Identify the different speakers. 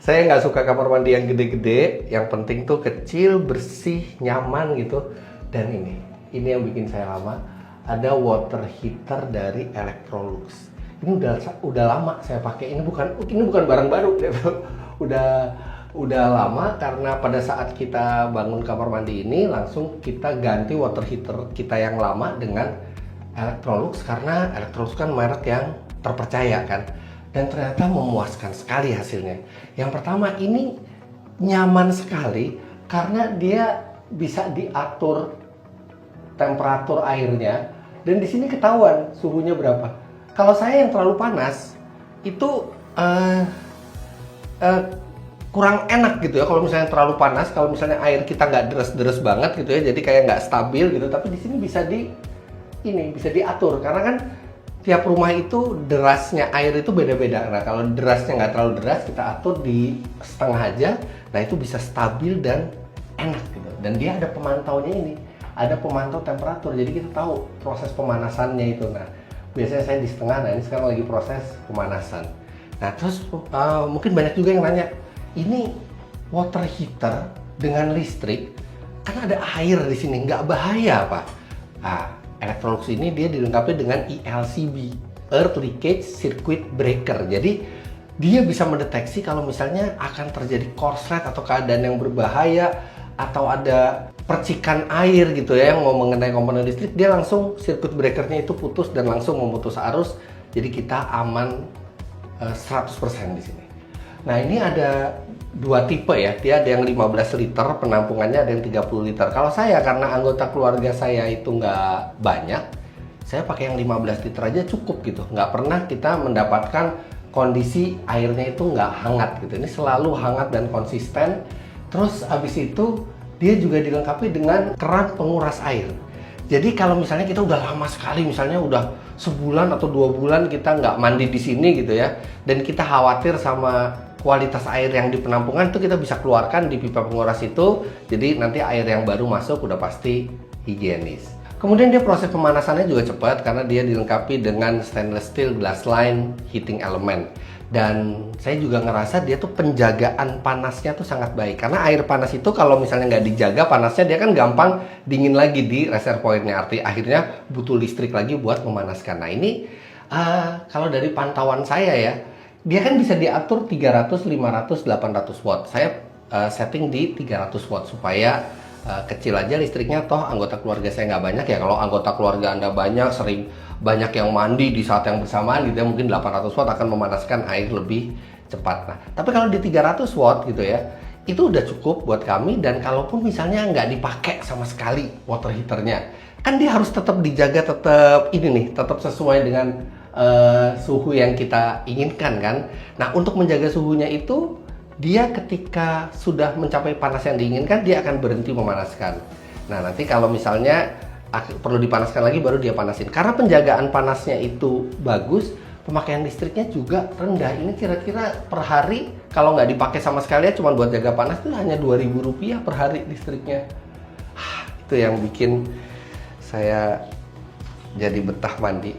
Speaker 1: Saya nggak suka kamar mandi yang gede-gede, yang penting tuh kecil, bersih, nyaman gitu. Dan ini yang bikin saya lama, ada water heater dari Electrolux. Ini udah lama saya pakai. Ini bukan barang baru, udah lama karena pada saat kita bangun kamar mandi ini langsung kita ganti water heater kita yang lama dengan Electrolux karena Electrolux kan merek yang terpercaya kan. Dan ternyata memuaskan sekali hasilnya. Yang pertama, ini nyaman sekali karena dia bisa diatur temperatur airnya dan di sini ketahuan suhunya berapa. Kalau saya yang terlalu panas itu kurang enak gitu ya. Kalau misalnya terlalu panas, kalau misalnya air kita nggak deres-deres banget gitu ya, jadi kayak nggak stabil gitu. Tapi di sini bisa diatur karena kan tiap rumah itu derasnya air itu beda-beda. Nah kalau derasnya nggak terlalu deras, kita atur di setengah aja. Nah itu bisa stabil dan enak gitu. Dan dia ada pemantaunya ini, ada pemantau temperatur. Jadi kita tahu proses pemanasannya itu. Nah biasanya saya di setengah. Nah ini sekarang lagi proses pemanasan. Nah terus mungkin banyak juga yang nanya, ini water heater dengan listrik, kan ada air di sini, nggak bahaya apa? Nah, Electrolux ini dia dilengkapi dengan ELCB, Earth Leakage Circuit Breaker. Jadi dia bisa mendeteksi kalau misalnya akan terjadi korslet atau keadaan yang berbahaya atau ada percikan air gitu ya yang mau mengenai komponen listrik, dia langsung circuit breakernya itu putus dan langsung memutus arus. Jadi kita aman 100% di sini. Nah ini ada dua tipe ya, dia ada yang 15 liter penampungannya, ada yang 30 liter. Kalau saya karena anggota keluarga saya itu nggak banyak, saya pakai yang 15 liter aja cukup gitu. Nggak pernah kita mendapatkan kondisi airnya itu nggak hangat gitu. Ini selalu hangat dan konsisten. Terus abis itu dia juga dilengkapi dengan keran penguras air. Jadi kalau misalnya kita udah lama sekali, misalnya udah sebulan atau 2 bulan kita nggak mandi di sini gitu ya, dan kita khawatir sama kualitas air yang di penampungan, itu kita bisa keluarkan di pipa penguras itu. Jadi nanti air yang baru masuk udah pasti higienis. Kemudian dia proses pemanasannya juga cepat karena dia dilengkapi dengan stainless steel glass line heating element. Dan saya juga ngerasa dia tuh penjagaan panasnya tuh sangat baik. Karena air panas itu kalau misalnya nggak dijaga panasnya, dia kan gampang dingin lagi di reservoirnya. Akhirnya butuh listrik lagi buat memanaskan. Nah ini kalau dari pantauan saya ya, dia kan bisa diatur 300, 500, 800 watt. Saya setting di 300 watt supaya kecil aja listriknya. Toh anggota keluarga saya nggak banyak ya. Kalau anggota keluarga Anda banyak, sering banyak yang mandi di saat yang bersamaan gitu ya, mungkin 800 watt akan memanaskan air lebih cepat. Nah, tapi kalau di 300 watt gitu ya, itu udah cukup buat kami. Dan kalaupun misalnya nggak dipakai sama sekali water heaternya, kan dia harus tetap dijaga, tetap sesuai dengan suhu yang kita inginkan kan. Nah untuk menjaga suhunya itu, dia ketika sudah mencapai panas yang diinginkan, dia akan berhenti memanaskan. Nah nanti kalau misalnya perlu dipanaskan lagi, baru dia panasin. Karena penjagaan panasnya itu bagus, pemakaian listriknya juga rendah. Ini kira-kira per hari kalau nggak dipakai sama sekali ya, cuma buat jaga panas itu hanya Rp2.000 per hari listriknya. Itu yang bikin saya jadi betah mandi.